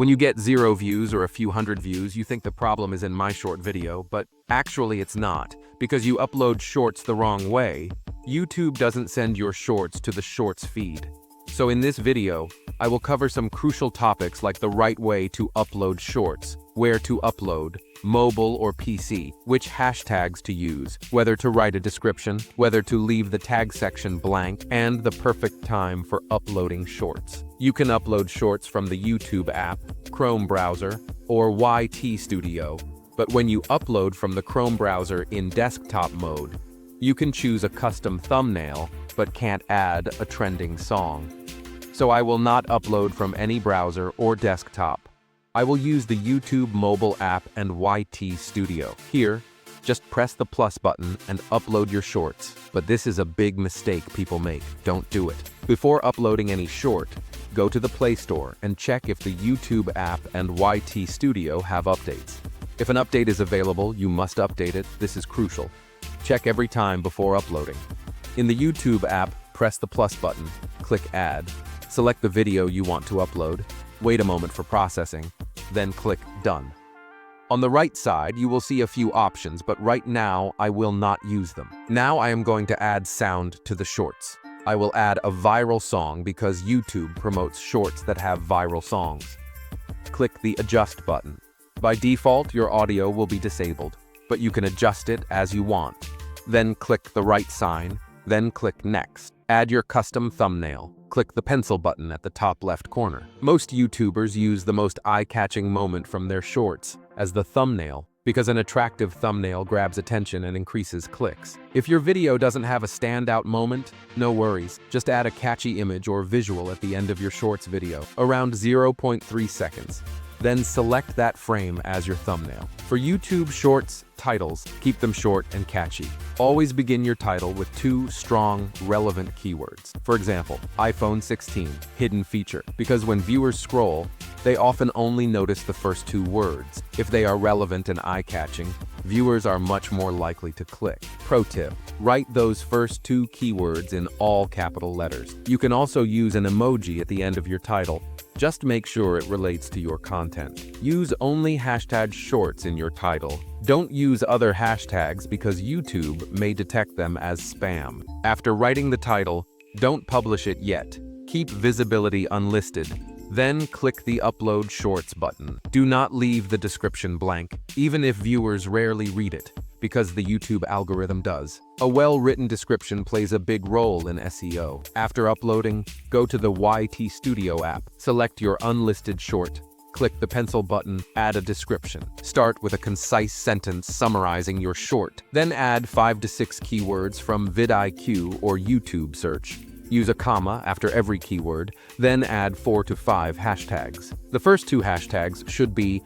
When you get 0 views or a few hundred views, you think the problem is in my short video, but actually it's not, because you upload shorts the wrong way. YouTube doesn't send your shorts to the shorts feed. So in this video, I will cover some crucial topics like the right way to upload shorts, where to upload, mobile or PC, which hashtags to use, whether to write a description, whether to leave the tag section blank, and the perfect time for uploading shorts. You can upload shorts from the YouTube app, Chrome browser, or YT Studio, but when you upload from the Chrome browser in desktop mode, you can choose a custom thumbnail, but can't add a trending song. So I will not upload from any browser or desktop. I will use the YouTube mobile app and YT Studio. Here, just press the plus button and upload your shorts. But this is a big mistake people make. Don't do it. Before uploading any short, go to the Play Store and check if the YouTube app and YT Studio have updates. If an update is available, you must update it. This is crucial. Check every time before uploading. In the YouTube app, press the plus button, click Add, select the video you want to upload, wait a moment for processing, then click Done. On the right side, you will see a few options, but right now I will not use them. Now I am going to add sound to the shorts. I will add a viral song because YouTube promotes shorts that have viral songs. Click the Adjust button. By default, your audio will be disabled, but you can adjust it as you want. Then click the right sign, then click Next. Add your custom thumbnail. Click the pencil button at the top left corner. Most YouTubers use the most eye-catching moment from their shorts as the thumbnail, because an attractive thumbnail grabs attention and increases clicks. If your video doesn't have a standout moment, no worries. Just add a catchy image or visual at the end of your shorts video, around 0.3 seconds. Then select that frame as your thumbnail. For YouTube Shorts titles, keep them short and catchy. Always begin your title with 2 strong, relevant keywords. For example, iPhone 16, hidden feature, because when viewers scroll, they often only notice the first 2 words. If they are relevant and eye-catching, viewers are much more likely to click. Pro tip, write those first 2 keywords in all capital letters. You can also use an emoji at the end of your title. Just make sure it relates to your content. Use only hashtag shorts in your title. Don't use other hashtags because YouTube may detect them as spam. After writing the title, don't publish it yet. Keep visibility unlisted. Then click the Upload Shorts button. Do not leave the description blank, even if viewers rarely read it, because the YouTube algorithm does. A well-written description plays a big role in SEO. After uploading, go to the YT Studio app, select your unlisted short, click the pencil button, add a description. Start with a concise sentence summarizing your short. Then add 5 to 6 keywords from vidIQ or YouTube search. Use a comma after every keyword, then add 4 to 5 hashtags. The first 2 hashtags should be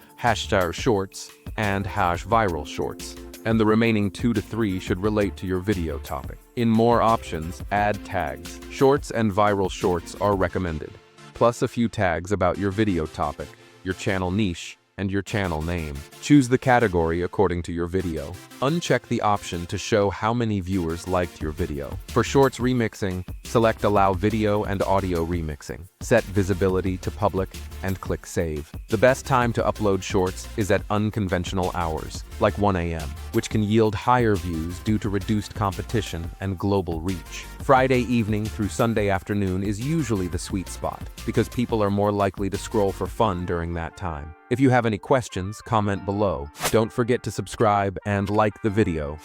#shorts and #viral shorts, and the remaining 2 to 3 should relate to your video topic. In more options, add tags. Shorts and viral shorts are recommended, plus a few tags about your video topic, your channel niche, and your channel name. Choose the category according to your video. Uncheck the option to show how many viewers liked your video. For shorts remixing, select Allow Video and Audio Remixing. Set visibility to public and click Save. The best time to upload shorts is at unconventional hours, like 1 a.m., which can yield higher views due to reduced competition and global reach. Friday evening through Sunday afternoon is usually the sweet spot, because people are more likely to scroll for fun during that time. If you have any questions, comment below. Don't forget to subscribe and like the video.